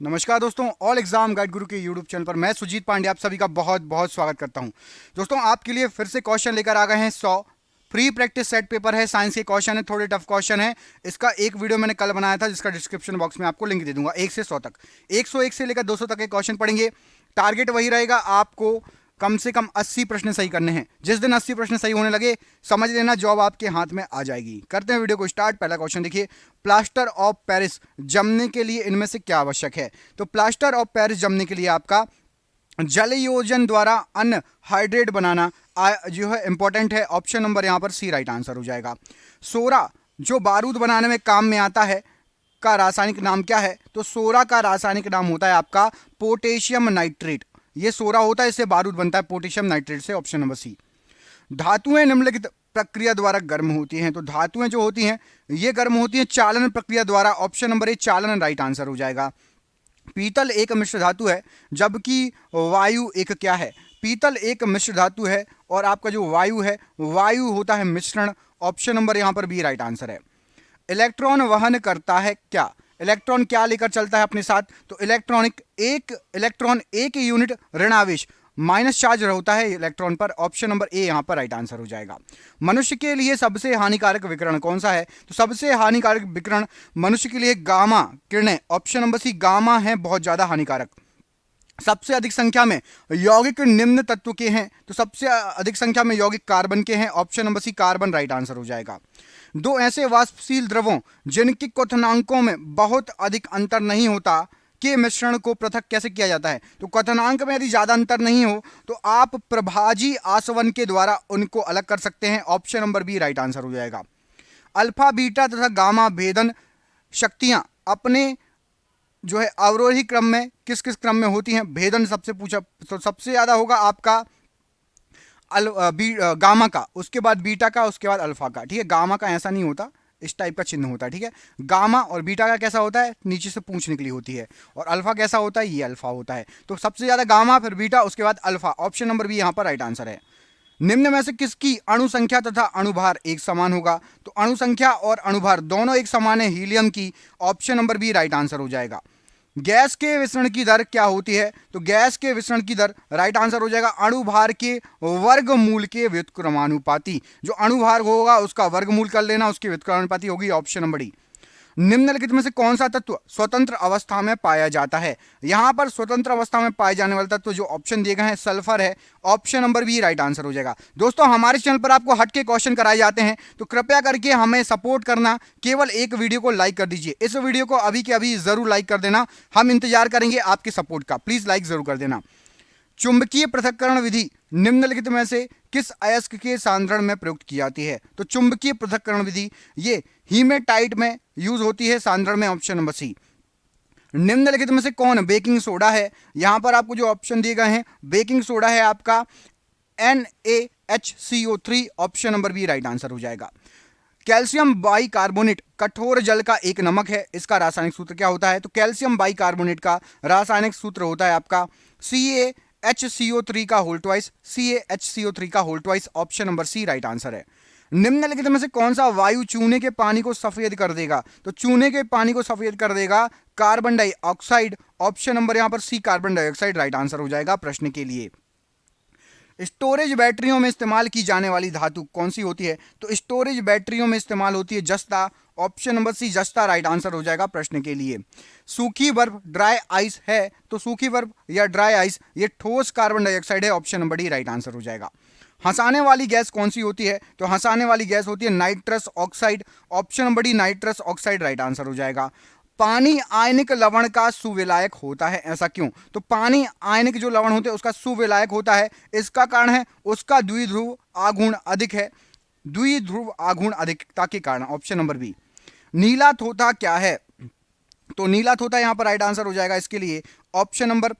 नमस्कार दोस्तों, all exam guide गुरु के यूट्यूब चैनल पर मैं सुजीत पांडे आप सभी का बहुत बहुत स्वागत करता हूं। दोस्तों, आपके लिए फिर से क्वेश्चन लेकर आ गए हैं 100 प्री प्रैक्टिस सेट पेपर है। साइंस के क्वेश्चन है, थोड़े टफ क्वेश्चन है। इसका एक वीडियो मैंने कल बनाया था जिसका डिस्क्रिप्शन बॉक्स में आपको लिंक दे दूंगा। 1 से 100 तक, 101 से लेकर 200 तक के क्वेश्चन पढ़ेंगे। टारगेट वही रहेगा, आपको कम से कम 80 प्रश्न सही करने हैं। जिस दिन 80 प्रश्न सही होने लगे समझ लेना जॉब आपके हाथ में आ जाएगी। करते हैं वीडियो को स्टार्ट। पहला क्वेश्चन देखिए, प्लास्टर ऑफ पेरिस जमने के लिए इनमें से क्या आवश्यक है? तो प्लास्टर ऑफ पेरिस जमने के लिए आपका जल योजन द्वारा अनहाइड्रेट बनाना जो है इंपॉर्टेंट है। ऑप्शन नंबर यहां पर सी राइट आंसर हो जाएगा। सोरा जो बारूद बनाने में काम में आता है का रासायनिक नाम क्या है? तो सोरा का रासायनिक नाम होता है आपका पोटेशियम नाइट्रेट। ये सोरा होता है, इससे बारूद बनता है पोटेशियम नाइट्रेट से। Option number C. धातुएं निम्नलिखित प्रक्रिया द्वारा गर्म होती हैं। तो धातुएं जो होती हैं ये गर्म होती हैं चालन प्रक्रिया द्वारा। ऑप्शन नंबर ए चालन राइट आंसर हो जाएगा। पीतल एक मिश्र धातु है जबकि वायु एक क्या है? पीतल एक मिश्र धातु है और आपका जो वायु है वायु होता है मिश्रण। ऑप्शन नंबर यहां पर बी राइट आंसर है। इलेक्ट्रॉन वहन करता है क्या? इलेक्ट्रॉन क्या लेकर चलता है अपने साथ? तो इलेक्ट्रॉन एक यूनिट ऋण आवेश माइनस चार्ज होता है इलेक्ट्रॉन पर। ऑप्शन नंबर ए यहां पर राइट आंसर हो जाएगा। मनुष्य के लिए सबसे हानिकारक विकिरण कौन सा है? तो सबसे हानिकारक विकिरण मनुष्य के लिए गामा किरणें। ऑप्शन नंबर सी गामा है बहुत ज्यादा हानिकारक। सबसे अधिक संख्या में यौगिक निम्न तत्व के हैं। तो सबसे अधिक संख्या में यौगिक कार्बन के हैं। Option number C carbon right answer हो जाएगा। दो ऐसे वाष्पशील द्रवों जिनके क्वथनांकों में बहुत अधिक अंतर नहीं होता के मिश्रण को पृथक कैसे किया जाता है? तो क्वथनांक में यदि ज्यादा अंतर नहीं हो तो आप प्रभाजी आसवन के द्वारा उनको अलग कर सकते हैं। Option number B right answer हो जाएगा। अल्फा बीटा तथा गामा भेदन शक्तियां अपने जो है अवरोही क्रम में किस किस क्रम में होती हैं? भेदन सबसे पूछा तो सबसे ज्यादा होगा आपका गामा का, उसके बाद बीटा का, उसके बाद अल्फा का। ठीक है, गामा का ऐसा नहीं होता, इस टाइप का चिन्ह होता है। ठीक है, गामा और बीटा का कैसा होता है? नीचे से पूंछ निकली होती है। और अल्फा कैसा होता है? ये अल्फा होता है। तो सबसे ज्यादा गामा, फिर बीटा, उसके बाद अल्फा। ऑप्शन नंबर बी यहां पर राइट आंसर है। निम्न में से किसकी अणु संख्या तथा अणुभार एक समान होगा? तो अणु संख्या और अणुभार दोनों एक समान है हीलियम की। Option number B right answer हो जाएगा। गैस के विसरण की दर क्या होती है? तो गैस के विसरण की दर राइट आंसर हो जाएगा अणुभार के वर्गमूल के व्युत्क्रमानुपाती। जो अणुभार होगा उसका वर्गमूल कर लेना, उसकी व्युत्क्रमानुपाती होगी। Option number D. निम्नलिखित में से कौन सा तत्व स्वतंत्र अवस्था में पाया जाता है? यहां पर स्वतंत्र अवस्था में पाए जाने वाला तत्व जो ऑप्शन दिए गए हैं सल्फर है। Option number B right answer हो जाएगा। दोस्तों, हमारे चैनल पर आपको हट के क्वेश्चन कराए जाते हैं तो कृपया करके हमें सपोर्ट करना। केवल एक वीडियो को लाइक कर दीजिए। इस वीडियो को अभी के अभी जरूर लाइक कर देना, हम इंतजार करेंगे आपके सपोर्ट का। प्लीज लाइक जरूर कर देना। चुंबकीय पृथक्करण विधि निम्नलिखित में से किस अयस्क के सांद्रण में प्रयुक्त की जाती है? तो चुंबकीय पृथक्करण विधि ये हीमेटाइट में यूज होती है सांद्रण में। Option number C. निम्नलिखित में से कौन बेकिंग सोडा है? यहां पर आपको जो ऑप्शन दिए गए हैं बेकिंग सोडा है आपका NaHCO3। Option number B right answer हो जाएगा। कैल्शियम बाइकार्बोनेट कठोर जल का एक नमक है, इसका रासायनिक सूत्र क्या होता है? तो कैल्शियम बाइकार्बोनेट का रासायनिक सूत्र होता है आपका CaHCO3 का होल ट्वाइस। CaHCO3 का whole twice. Option number C right answer है। निम्नलिखित में से कौन सा वायु चूने के पानी को सफेद कर देगा? तो चूने के पानी को सफेद कर देगा कार्बन डाइऑक्साइड। ऑप्शन नंबर यहां पर सी कार्बन डाइऑक्साइड राइट आंसर हो जाएगा प्रश्न के लिए। स्टोरेज बैटरियों में इस्तेमाल की जाने वाली धातु कौन सी होती है? तो स्टोरेज बैटरियों में इस्तेमाल होती है जस्ता। ऑप्शन नंबर सी जस्ता राइट आंसर हो जाएगा प्रश्न के लिए। सूखी बर्फ ड्राई आइस है, तो सूखी बर्फ या ड्राई आइस ये ठोस कार्बन डाइऑक्साइड है। Option number D right answer हो जाएगा। हंसाने वाली गैस कौन सी होती है? तो हंसाने वाली गैस होती है nitrous oxide. Option number D nitrous oxide right answer हो जाएगा। पानी आयनिक लवण का सुविलायक होता है, ऐसा क्यों? तो पानी आयनिक जो लवण होते हैं उसका सुविलायक होता है, इसका कारण है उसका द्विध्रुव आघूर्ण अधिक है, द्विध्रुव आघूर्ण अधिकता के कारण। Option number B. नीला थोथा क्या है? तो नीला थोथा यहां पर राइट आंसर हो जाएगा इसके लिए। ऑप्शन नंबर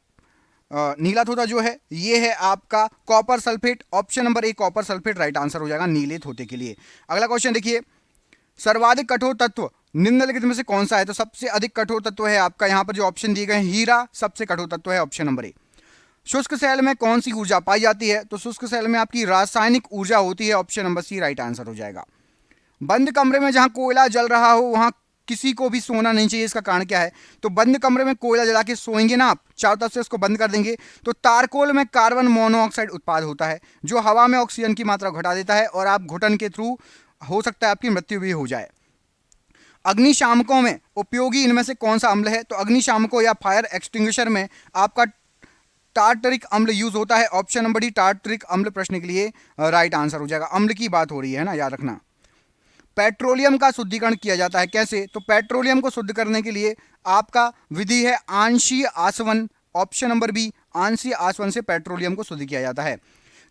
नीला थोथा जो है ये है आपका कॉपर सल्फेट। ऑप्शन नंबर ए कॉपर सल्फेट राइट आंसर हो जाएगा नीले थोथे के लिए। अगला क्वेश्चन देखिए, सर्वाधिक कठोर तत्व निम्नलिखित में से कौन सा है? तो सबसे अधिक कठोर तत्व है आपका यहां पर जो ऑप्शन दिए गए हैं हीरा सबसे कठोर तत्व है। ऑप्शन नंबर ए। शुष्क सेल में कौन सी ऊर्जा पाई जाती है? तो शुष्क सेल में आपकी रासायनिक ऊर्जा होती है। Option number C right answer हो जाएगा। बंद कमरे में जहां कोयला जल रहा हो वहां किसी को भी सोना नहीं चाहिए। इसका कारण क्या है? तो बंद कमरे में कोयला जला के सोएंगे ना आप, चारों तरफ से उसको बंद कर देंगे, तो तारकोल में कार्बन मोनोऑक्साइड उत्पाद होता है जो हवा में ऑक्सीजन की मात्रा घटा देता है और आप घुटन के थ्रू हो सकता है आपकी मृत्यु भी हो जाए। अग्निशामकों में उपयोगी इनमें से कौन सा अम्ल है? तो अग्निशामकों या फायर एक्सटिंग्विशर में आपका टार्टरिक अम्ल यूज होता है। ऑप्शन नंबर डी टार्टरिक अम्ल प्रश्न के लिए राइट आंसर हो जाएगा। अम्ल की बात हो रही है ना, याद रखना। पेट्रोलियम का शुद्धिकरण किया जाता है कैसे? तो पेट्रोलियम को शुद्ध करने के लिए आपका विधि है आंशीय आसवन। ऑप्शन नंबर बी आंशीय आसवन से पेट्रोलियम को शुद्ध किया जाता है।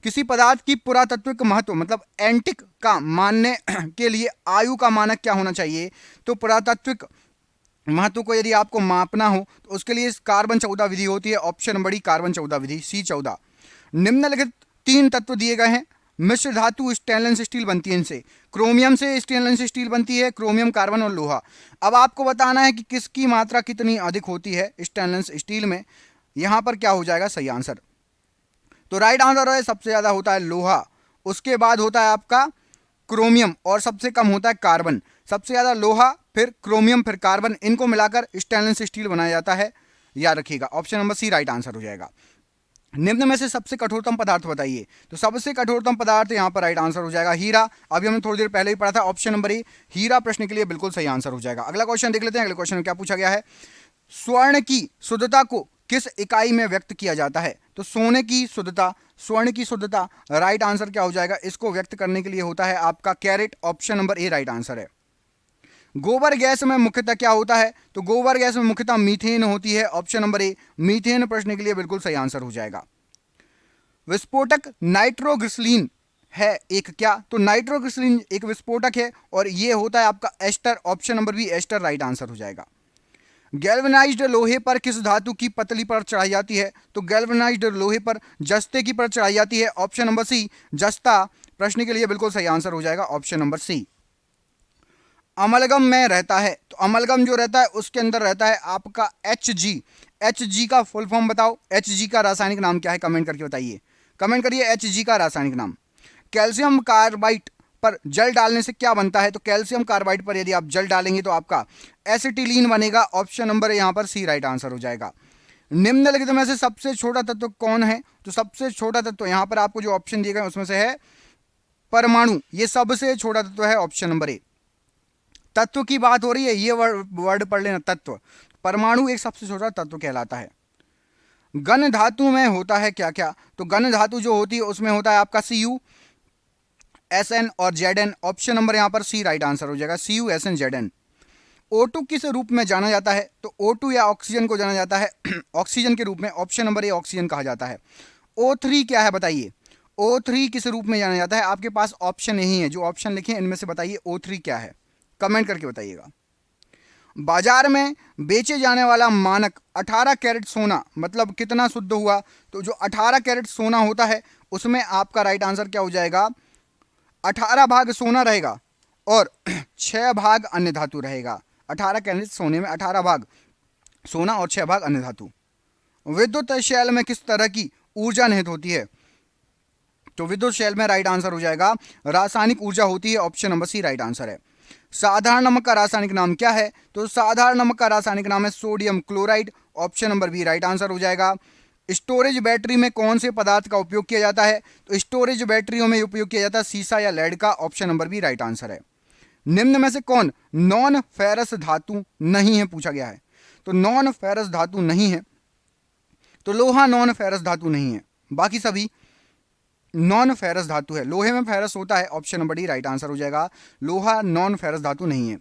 किसी पदार्थ की पुरातत्विक महत्व मतलब एंटिक का मानने के लिए आयु का मानक क्या होना चाहिए? तो पुरातत्विक महत्व को यदि आपको मापना हो तो उसके लिए कार्बन 14 विधि होती है। ऑप्शन नंबर डी कार्बन 14 विधि, C14। निम्नलिखित 3 तत्व दिए गए हैं। मिश्र धातु स्टेनलेस स्टील बनती है इनसे। क्रोमियम से स्टेनलेस स्टील बनती है, क्रोमियम, कार्बन और लोहा। अब आपको बताना है कि किसकी मात्रा कितनी अधिक होती है स्टेनलेस स्टील में। यहां पर क्या हो जाएगा सही आंसर? तो राइट आंसर है सबसे ज्यादा होता है लोहा, उसके बाद होता है आपका क्रोमियम और सबसे कम होता है कार्बन। सबसे ज्यादा लोहा, फिर क्रोमियम, फिर कार्बन, इनको मिलाकर स्टेनलेस स्टील बनाया जाता है। याद रखिएगा option number C right answer हो जाएगा। निम्न में से सबसे कठोरतम पदार्थ बताइए। तो सबसे कठोरतम पदार्थ यहां पर राइट आंसर हो जाएगा हीरा। अभी हमने थोड़ी देर पहले ही पढ़ा था, ऑप्शन नंबर ए हीरा प्रश्न के लिए बिल्कुल सही आंसर हो जाएगा। अगला क्वेश्चन देख लेते हैं। अगले क्वेश्चन में क्या पूछा गया है? स्वर्ण की शुद्धता को किस इकाई में व्यक्त किया जाता है? तो सोने की शुद्धता, स्वर्ण की शुद्धता, राइट आंसर क्या हो जाएगा? इसको व्यक्त करने के लिए होता है आपका carat. Option number A right answer है। गोबर गैस में मुख्यतः क्या होता है? तो गोबर गैस में मुख्यतः मीथेन होती है। ऑप्शन नंबर ए मीथेन प्रश्न के लिए बिल्कुल सही आंसर हो जाएगा। विस्फोटक नाइट्रोग्लिसरीन है एक क्या? तो नाइट्रोग्लिसरीन एक विस्फोटक है और ये होता है आपका ester. Option number B ester right answer हो जाएगा। गैल्वेनाइज्ड लोहे पर किस धातु की पतली परत चढ़ाई जाती है? तो गैल्वेनाइज्ड लोहे पर जस्ते की परत चढ़ाई जाती है। ऑप्शन नंबर सी जस्ता प्रश्न के लिए बिल्कुल सही आंसर हो जाएगा। ऑप्शन नंबर सी। अमलगम में रहता है, तो अमलगम जो रहता है उसके अंदर रहता है आपका Hg। Hg का फुल फॉर्म बताओ, Hg का रासायनिक नाम क्या है? कमेंट करके बताइए, कमेंट करिए Hg का रासायनिक नाम। कैल्शियम कार्बाइड पर जल डालने से क्या बनता है? तो कैल्शियम कार्बाइड पर यदि आप जल डालेंगे तो आपका एसिटिलीन बनेगा। ऑप्शन नंबर यहां पर सी राइट आंसर हो जाएगा। निम्नलिखित में से सबसे छोटा तत्व कौन है? तो सबसे छोटा तत्व यहां पर आपको जो ऑप्शन दिए गए उसमें से है परमाणु। ये सबसे छोटा तत्व है ऑप्शन नंबर ए। तत्व की बात हो रही है, ये वर्ड पढ़ लेना, तत्व। परमाणु एक सबसे छोटा तत्व कहलाता है। घन धातु में होता है क्या क्या? तो घन धातु जो होती है उसमें होता है आपका Cu, Sn और Zn। ऑप्शन नंबर यहां पर सी राइट आंसर हो जाएगा, Cu, Sn, Zn। O2 किस रूप में जाना जाता है? तो O2 या ऑक्सीजन को जाना जाता है ऑक्सीजन के रूप में। ऑप्शन नंबर ए ऑक्सीजन कहा जाता है। O3 क्या है बताइए? O3 किस रूप में जाना जाता है? आपके पास ऑप्शन नहीं है, जो ऑप्शन लिखे इनमें से बताइए O3 क्या है, कमेंट करके बताइएगा। बाजार में बेचे जाने वाला मानक 18 कैरेट सोना मतलब कितना शुद्ध हुआ? तो जो 18 कैरेट सोना होता है उसमें आपका राइट आंसर क्या हो जाएगा? 18 भाग सोना रहेगा और 6 भाग अन्य धातु रहेगा। 18 कैरेट सोने में 18 भाग सोना और 6 भाग अन्य धातु। विद्युत शैल में किस तरह की ऊर्जा निहित होती है? तो विद्युत शैल में राइट आंसर हो जाएगा रासायनिक ऊर्जा होती है। Option number C right answer है। साधारण नमक का रासायनिक नाम क्या है? तो साधारण नमक का रासायनिक नाम है sodium chloride. Option number B right answer हो जाएगा। स्टोरेज बैटरी में कौन से पदार्थ का उपयोग किया जाता है? तो स्टोरेज बैटरियों में उपयोग किया जाता है सीसा या लेड का। Option number B right answer है। निम्न में से कौन नॉन फेरस धातु नहीं है पूछा गया है? तो नॉन फेरस धातु नहीं है, तो लोहा नॉन फेरस धातु नहीं है, बाकी सभी नॉन फेरस धातु है। लोहे में फेरस होता है। Option number D right answer हो जाएगा। लोहा नॉन फेरस धातु नहीं है।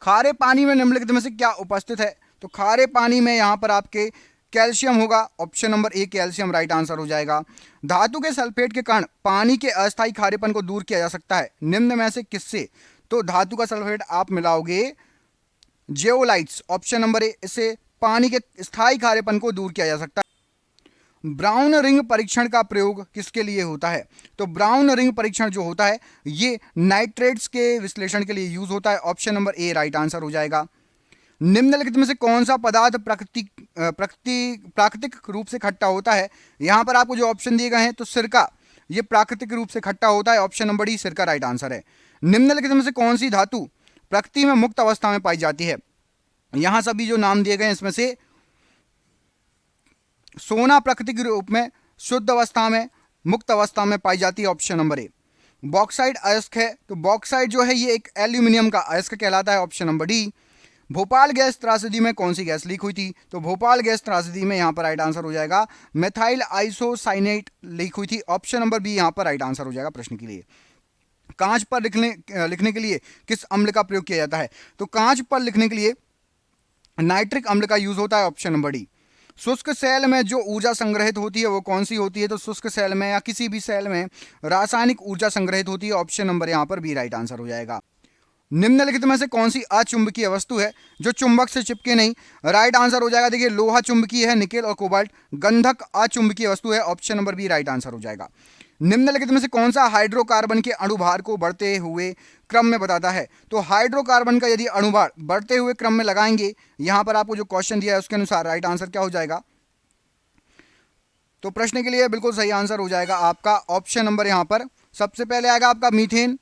खारे पानी में निम्नलिखित में से क्या उपस्थित है? तो खारे पानी में यहां पर आपके कैल्शियम होगा। ऑप्शन नंबर ए कैल्शियम राइट आंसर हो जाएगा। धातु के सल्फेट के कारण पानी के अस्थायी खारेपन को दूर किया जा सकता है निम्न में से किससे? तो धातु का सल्फेट आप मिलाओगे जेओलाइट्स। ऑप्शन नंबर ए, इससे पानी के स्थायी खारेपन को दूर किया जा सकता है। ब्राउन रिंग परीक्षण का प्रयोग किसके लिए होता है? तो ब्राउन रिंग परीक्षण जो होता है ये नाइट्रेट्स के विश्लेषण के लिए यूज होता है। Option number A right answer हो जाएगा। निम्नलिखित में से कौन सा पदार्थ प्राकृतिक रूप से खट्टा होता है? यहां पर आपको जो ऑप्शन दिए गए हैं तो सिरका, ये प्राकृतिक रूप से खट्टा होता है। ऑप्शन नंबर डी सिरका राइट आंसर है। निम्नलिखित में से कौन सी धातु प्रकृति में मुक्त अवस्था में पाई जाती है। यहां सभी जो नाम दिए गए हैं इसमें से सोना प्रकृति के रूप में शुद्ध अवस्था में मुक्त अवस्था में पाई जाती है, ऑप्शन नंबर ए। बॉक्साइट अयस्क है, तो बॉक्साइट जो है ये एक एल्यूमिनियम का अयस्क कहलाता है, option number D. Bhopal gas त्रासदी में कौन सी गैस लीक हुई थी? तो भोपाल गैस त्रासदी में यहां पर राइट आंसर हो जाएगा मेथाइल आइसोसाइनेट लीक हुई थी, ऑप्शन नंबर बी यहां पर राइट आंसर हो जाएगा प्रश्न के लिए। कांच पर लिखने के लिए किस अम्ल का प्रयोग किया जाता है? तो कांच पर लिखने के लिए नाइट्रिक अम्ल का यूज होता है, ऑप्शन नंबर डी। शुष्क सेल में जो ऊर्जा संग्रहित होती है वो कौन सी होती है? तो शुष्क सेल में या किसी भी सेल में रासायनिक ऊर्जा संग्रहित होती है, ऑप्शन नंबर यहां पर बी राइट आंसर हो जाएगा। निम्नलिखित में से कौन सी अचुंबकीय वस्तु है जो चुंबक से चिपके नहीं? राइट आंसर हो जाएगा, देखिए लोहा चुंबकीय है, निकेल और कोबाल्ट। गंधक अचुंबकीय वस्तु है, option number B right answer हो जाएगा। निम्नलिखित में से कौन सा हाइड्रोकार्बन के अणुभार को बढ़ते हुए क्रम में बताता है? तो हाइड्रोकार्बन का यदि अणुभार बढ़ते हुए क्रम में लगाएंगे, यहां पर आपको जो क्वेश्चन दिया है उसके अनुसार राइट आंसर क्या हो जाएगा? तो प्रश्न के लिए बिल्कुल सही आंसर हो जाएगा आपका ऑप्शन नंबर यहां पर सबसे पहले आएगा आपका मीथेन,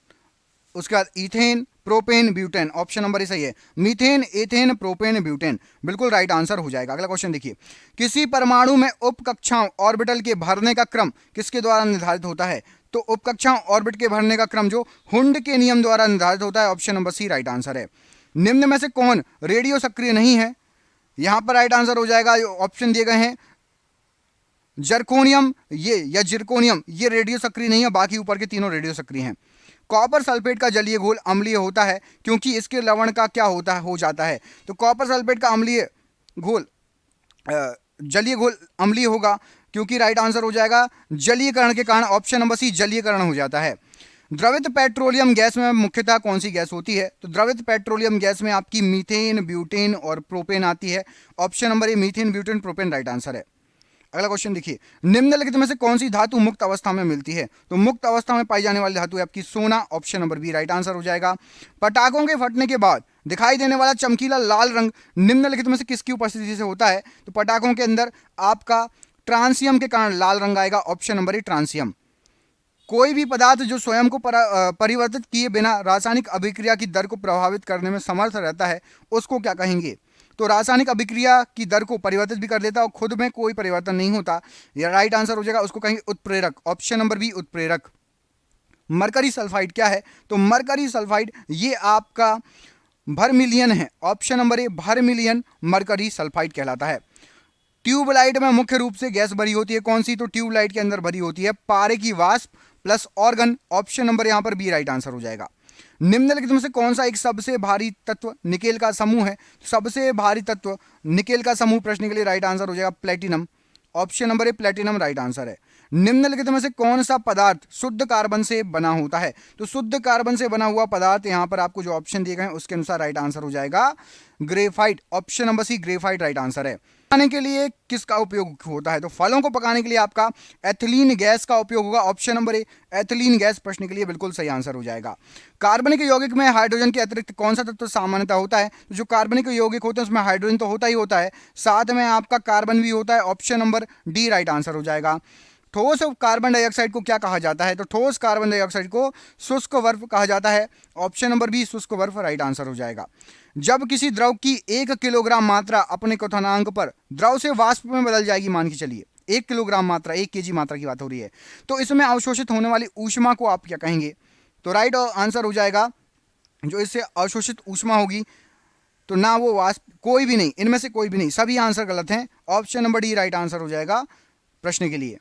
उसके बाद ethane, propane, butane, option number ही सही है। मीथेन, एथेन, प्रोपेन, ब्यूटेन, बिल्कुल राइट आंसर हो जाएगा। अगला क्वेश्चन देखिए, किसी परमाणु में उपकक्षाओं ऑर्बिटल के भरने का क्रम किसके द्वारा निर्धारित होता है? तो उपकक्षाओं ऑर्बिट के भरने का क्रम जो हुंड के नियम द्वारा निर्धारित होता है, option number C right answer है। निम्न में से कौन रेडियो सक्रिय नहीं है? यहां पर राइट आंसर हो जाएगा, ऑप्शन दिए गए हैं जर्कोनियम ये या जिरकोनियम, ये रेडियो सक्रिय नहीं है, बाकी ऊपर के तीनों रेडियो सक्रिय हैं। कॉपर सल्फेट का जलीय घोल अम्लीय होता है क्योंकि इसके लवण का क्या हो जाता है? तो कॉपर सल्फेट का अम्लीय घोल जलीय घोल अम्लीय होगा क्योंकि राइट आंसर हो जाएगा जलीयकरण के कारण, ऑप्शन नंबर सी जलीयकरण हो जाता है। द्रवित पेट्रोलियम गैस में मुख्यतः कौन सी गैस होती है? तो द्रवित पेट्रोलियम गैस में आपकी मीथेन, ब्यूटेन और प्रोपेन आती है, ऑप्शन नंबर ए methane, butane, propane right answer है। अगला क्वेश्चन देखिए, निम्नलिखित में से कौन सी धातु मुक्त अवस्था में मिलती है? तो मुक्त अवस्था में पाई जाने वाली धातु है आपकी सोना, option number B right answer हो जाएगा। पटाखों के फटने के बाद दिखाई देने वाला चमकीला लाल रंग निम्नलिखित में से किसकी उपस्थिति से होता है? तो पटाखों के अंदर आपका ट्रांसियम के कारण लाल रंग आएगा, ऑप्शन नंबर ए ट्रांसियम। कोई भी पदार्थ जो स्वयं को परिवर्तित किए बिना रासायनिक अभिक्रिया की दर को प्रभावित करने में समर्थ रहता है उसको क्या कहेंगे? तो रासायनिक अभिक्रिया की दर को परिवर्तित भी कर देता है और खुद में कोई परिवर्तन नहीं होता, यह राइट आंसर हो जाएगा, उसको कहेंगे उत्प्रेरक, ऑप्शन नंबर बी उत्प्रेरक। मरकरी सल्फाइड क्या है? तो मरकरी सल्फाइड ये आपका वर्मिलियन है, ऑप्शन नंबर ए वर्मिलियन मरकरी सल्फाइड कहलाता है। ट्यूबलाइट में मुख्य रूप से गैस भरी होती है कौन सी? तो ट्यूबलाइट के अंदर भरी होती है पारे की वाष्प प्लस ऑर्गन, ऑप्शन नंबर यहां पर बी राइट आंसर हो जाएगा। निम्नलिखित में से कौन सा एक सबसे भारी तत्व निकेल का समूह है? सबसे भारी तत्व निकेल का समूह प्रश्न के लिए राइट आंसर हो जाएगा प्लेटिनम, ऑप्शन नंबर ए प्लेटिनम राइट आंसर है। निम्नलिखित में से कौन सा पदार्थ शुद्ध कार्बन से बना होता है? तो शुद्ध कार्बन से बना हुआ पदार्थ यहां पर आपको जो ऑप्शन दिए गए हैं उसके अनुसार राइट आंसर हो जाएगा graphite, option number C graphite right answer है। पकाने के लिए किसका उपयोग होता है? तो फलों को पकाने के लिए आपका एथिलीन गैस का उपयोग होगा, ऑप्शन नंबर ए एथिलीन गैस प्रश्न के लिए बिल्कुल सही आंसर हो जाएगा। कार्बनिक यौगिक में हाइड्रोजन के अतिरिक्त कौन सा तत्व सामान्यतः होता है? तो जो कार्बनिक यौगिक होते हैं उसमें हाइड्रोजन तो होता ही होता है, साथ में आपका कार्बन भी होता है, option number D right answer हो जाएगा। ठोस कार्बन डाइऑक्साइड को क्या कहा जाता है? तो ठोस कार्बन डाइऑक्साइड को शुष्क बर्फ कहा जाता है, ऑप्शन नंबर बी शुष्क बर्फ राइट आंसर हो जाएगा। जब किसी द्रव की 1 किलोग्राम मात्रा अपने क्वथनांक पर द्रव से वाष्प में बदल जाएगी, मान के चलिए 1 किलोग्राम मात्रा 1 केजी मात्रा की बात हो रही है, तो इसमें अवशोषित होने वाली ऊष्मा को आप क्या कहेंगे? तो राइट आंसर हो जाएगा जो इससे अवशोषित ऊष्मा होगी तो ना वो वाष्प, कोई भी नहीं, इनमें से कोई भी नहीं, सभी आंसर गलत हैं, option number D right answer हो जाएगा प्रश्न के लिए।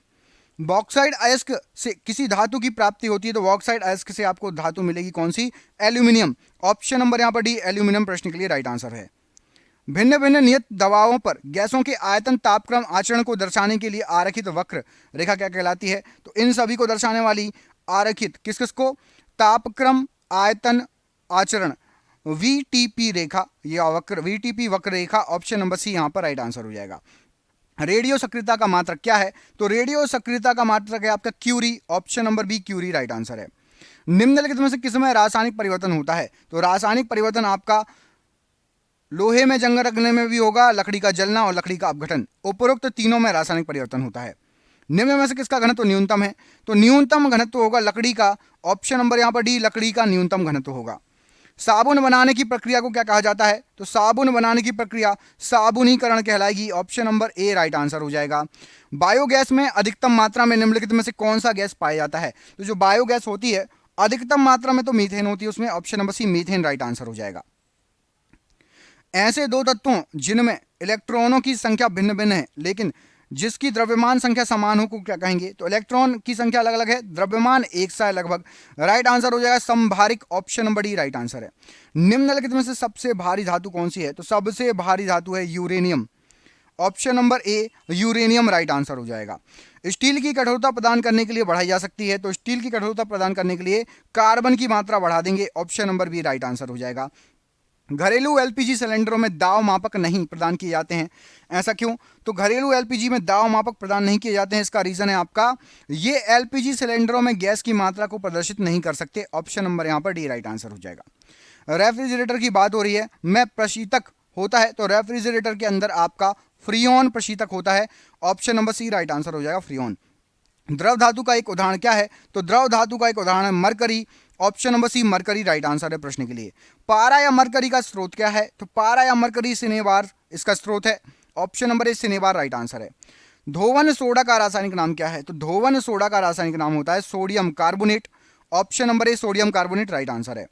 बॉक्साइड अयस्क से किसी धातु की प्राप्ति होती है, तो बॉक्साइड अयस्क से आपको धातु मिलेगी कौन सी? एल्यूमिनियम, ऑप्शन नंबर यहां पर डी एल्यूमिनियम प्रश्न के लिए राइट आंसर है। भिन्न भिन्न नियत दबावों पर गैसों के आयतन तापक्रम आचरण को दर्शाने के लिए आरेखित वक्र रेखा क्या कहलाती है? तो इन सभी को दर्शाने वाली आरेखित किस किस को? तापक्रम, आयतन, आचरण, VTP रेखा, यह वक्र VTP वक्र रेखा, ऑप्शन नंबर सी यहां पर राइट आंसर हो जाएगा। रेडियो सक्रियता का मात्रक क्या है? तो रेडियो सक्रियता का मात्रक है आपका curie, option number B curie right answer है। निम्नलिखित में से किसमें रासायनिक परिवर्तन होता है? तो रासायनिक परिवर्तन आपका लोहे में जंग लगने में भी होगा, लकड़ी का जलना और लकड़ी का अपघटन, उपरोक्त तीनों में रासायनिक परिवर्तन होता है। निम्न में से किसका घनत्व न्यूनतम है? तो न्यूनतम घनत्व होगा लकड़ी का, ऑप्शन नंबर यहां पर डी लकड़ी का न्यूनतम घनत्व होगा। साबुन बनाने की प्रक्रिया को क्या कहा जाता है? तो साबुन बनाने की प्रक्रिया साबुनीकरण कहलाएगी। Option number A right answer हो जाएगा। बायोगैस में अधिकतम मात्रा में निम्नलिखित में से कौन सा गैस पाया जाता है? तो जो बायोगैस होती है अधिकतम मात्रा में तो मीथेन होती है उसमें। Option number C methane right answer हो जाएगा। ऐसे दो तत्वों जिनमें इलेक्ट्रॉनों की संख्या भिन्न भिन्न है लेकिन जिसकी द्रव्यमान संख्या समान हो को क्या कहेंगे? तो इलेक्ट्रॉन की संख्या अलग अलग है, द्रव्यमान एक सा है लगभग। राइट आंसर हो जाएगा संभारिक। Option number D right answer है। निम्नलिखित में से सबसे भारी धातु कौन सी है? तो सबसे भारी धातु है यूरेनियम। ऑप्शन नंबर ए यूरेनियम राइट आंसर हो जाएगा। स्टील की कठोरता प्रदान करने के लिए बढ़ाई जा सकती है, तो स्टील की कठोरता प्रदान करने के लिए कार्बन की मात्रा बढ़ा देंगे। Option number B right answer हो जाएगा। घरेलू एलपीजी सिलेंडरों में दाब मापक नहीं प्रदान किए जाते हैं, ऐसा क्यों? तो घरेलू एलपीजी में दाब मापक प्रदान नहीं किए जाते हैं, इसका रीजन है आपका ये एलपीजी सिलेंडरों में गैस की मात्रा को प्रदर्शित नहीं कर सकते। ऑप्शन नंबर यहां पर डी राइट आंसर हो जाएगा। रेफ्रिजरेटर की बात हो रही है, में प्रशीतक होता है, तो रेफ्रिजरेटर के अंदर आपका फ्रीऑन प्रशीतक होता है। Option number C right answer हो जाएगा, फ्रीऑन। द्रव धातु का एक उदाहरण क्या है? तो द्रव धातु का एक उदाहरण है mercury. Option number C mercury right answer है प्रश्न के लिए। पारा या मरकरी का स्रोत क्या है? तो पारा या मरकरी सिनेबार इसका स्रोत है। ऑप्शन नंबर ए सिनेबार राइट आंसर है। धोवन सोडा का रासायनिक नाम क्या है? तो धोवन सोडा का रासायनिक नाम होता है सोडियम कार्बोनेट। ऑप्शन नंबर ए सोडियम कार्बोनेट राइट आंसर है।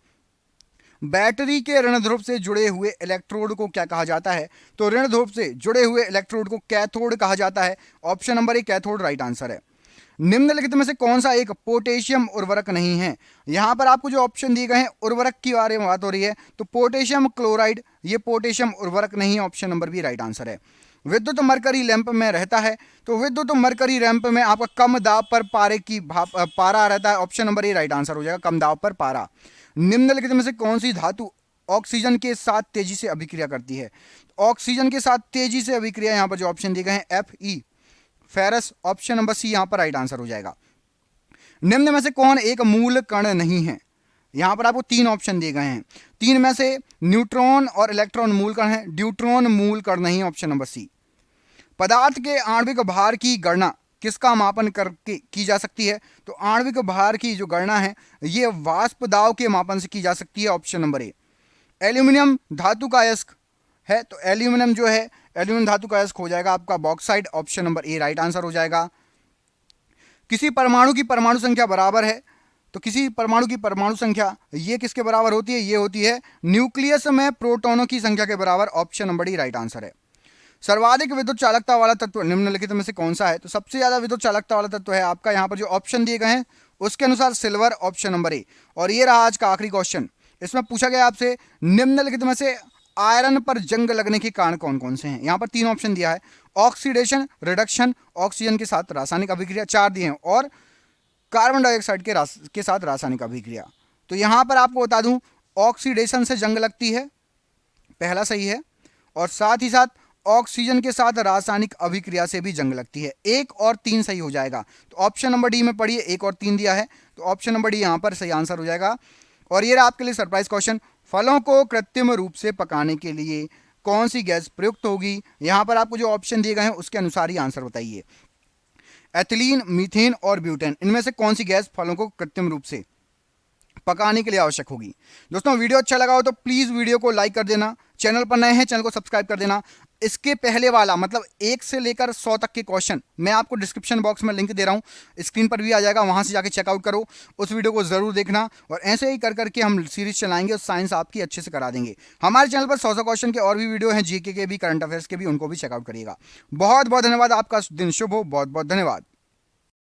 बैटरी के ऋण ध्रुव से जुड़े हुए इलेक्ट्रोड को क्या कहा जाता है? तो ऋण ध्रुव से जुड़े हुए इलेक्ट्रोड को कैथोड कहा जाता है। ऑप्शन नंबर ए कैथोड राइट आंसर है। निम्नलिखित में से कौन सा एक पोटेशियम उर्वरक नहीं है? यहां पर आपको जो ऑप्शन दिए गए हैं उर्वरक के बारे में बात हो रही है, तो पोटेशियम क्लोराइड ये पोटेशियम उर्वरक नहीं है। Option number B right answer है। विद्युत मरकरी लैंप में रहता है, तो विद्युत मरकरी लैंप में आपका कम दाब पर पारे की पारा रहता है। Option number A right answer हो जाएगा, कम दाब पर पारा। निम्नलिखित में से कौन सी धातु ऑक्सीजन के साथ तेजी से अभिक्रिया करती है? ऑक्सीजन के साथ तेजी से अभिक्रिया, यहां पर जो ऑप्शन दिए गए हैं F E ferrous. Option number C यहां पर राइट आंसर हो जाएगा। निम्न में से कौन एक मूल कण नहीं है? यहां पर आपको तीन ऑप्शन दिए गए हैं, तीन में से न्यूट्रॉन और इलेक्ट्रॉन मूल कण है, ड्यूट्रॉन मूल कण नहीं है। Option number C. पदार्थ के आणविक भार की गणना किसका मापन करके की जा सकती है? तो आणविक भार की जो गणना है ये वाष्प दाब के मापन से की जा सकती है। ऑप्शन नंबर ए। एल्यूमिनियम धातु का अयस्क है, तो एल्यूमिनियम जो है एल्यूमिनियम धातु का अयस्क हो जाएगा आपका bauxite. Option number A right answer हो जाएगा। किसी परमाणु की परमाणु संख्या बराबर है, तो किसी परमाणु की परमाणु संख्या ये किसके बराबर होती है? ये होती है न्यूक्लियस में प्रोटॉनों की संख्या के बराबर। Option number D right answer है। सर्वाधिक विद्युत चालकता वाला तत्व निम्नलिखित में से कौन सा है? तो सबसे ज्यादा विद्युत चालकता वाला तत्व है आपका, यहां पर जो ऑप्शन दिए गए हैं उसके अनुसार सिल्वर। ऑप्शन नंबर ए। और ये रहा आज का आखिरी क्वेश्चन। इसमें पूछा गया आपसे निम्नलिखित में से आयरन पर जंग लगने के कारण कौन कौन से हैं? यहां पर तीन ऑप्शन दिया है, ऑक्सीडेशन, रिडक्शन, ऑक्सीजन के साथ रासायनिक अभिक्रिया, चार दिए हैं, और कार्बन डाइऑक्साइड के साथ रासायनिक अभिक्रिया। तो यहां पर आपको बता दूं ऑक्सीडेशन से जंग लगती है, पहला सही है, और साथ ही साथ ऑक्सीजन के साथ रासायनिक अभिक्रिया से भी जंग लगती है। एक और तीन सही हो जाएगा, तो ऑप्शन नंबर डी में पढ़िए, एक और तीन दिया है, तो ऑप्शन नंबर डी यहां पर सही आंसर हो जाएगा। और ये रहा आपके लिए सरप्राइज क्वेश्चन, फलों को कृत्रिम रूप से पकाने के लिए कौन सी गैस प्रयुक्त होगी? यहां पर आपको जो ऑप्शन दिए गए हैं उसके अनुसार ही आंसर बताइए। एथिलीन, मीथेन और ब्यूटेन, इनमें से कौन सी गैस फलों को कृत्रिम रूप से पकाने के लिए आवश्यक होगी? दोस्तों वीडियो अच्छा लगा हो तो प्लीज़ वीडियो को लाइक कर देना, चैनल पर नए हैं चैनल को सब्सक्राइब कर देना। इसके पहले वाला मतलब 1 से लेकर 100 तक के क्वेश्चन मैं आपको डिस्क्रिप्शन बॉक्स में लिंक दे रहा हूँ, स्क्रीन पर भी आ जाएगा, वहाँ से जाके चेकआउट करो, उस वीडियो को ज़रूर देखना। और ऐसे ही कर करके हम सीरीज चलाएंगे और साइंस आपकी अच्छे से करा देंगे। हमारे चैनल पर 100 क्वेश्चन के और भी वीडियो हैं, जीके के भी, करंट अफेयर्स के भी, उनको भी चेकआउट करिएगा। बहुत बहुत धन्यवाद, आपका दिन शुभ हो, बहुत बहुत धन्यवाद।